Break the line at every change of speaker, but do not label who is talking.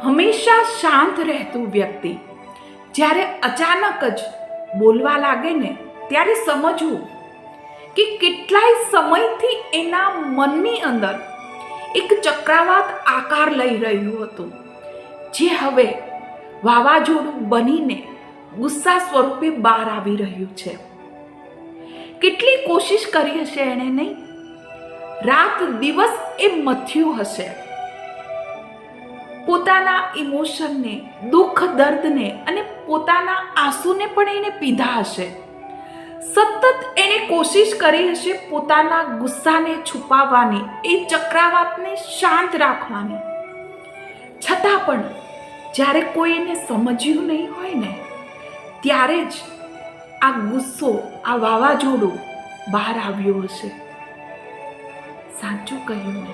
હંમેશા શાંત રહેતું વ્યક્તિ જ્યારે અચાનક જ બોલવા લાગે ને ત્યારે સમજવું કે કેટલાય સમયથી એના મનની અંદર એક ચક્રાવાત આકાર લઈ રહ્યું હતું, જે હવે વાવાઝોડું બનીને ગુસ્સા સ્વરૂપે બહાર આવી રહ્યું છે. કેટલી કોશિશ કરી હશે એણે, નહીં? રાત દિવસ એ મથ્યું હશે, પોતાના ઇમોશનને, દુઃખ દર્દને અને પોતાના આંસુને પણ એને પીધા હશે. સતત એને કોશિશ કરી હશે પોતાના ગુસ્સાને છુપાવવાની, એ ચક્રાવાતને શાંત રાખવાની. છતાં પણ જ્યારે કોઈ એને સમજ્યું નહીં હોય ને, ત્યારે જ આ ગુસ્સો, આ વાવાઝોડું બહાર આવ્યું હશે. સાચું કહ્યું ને?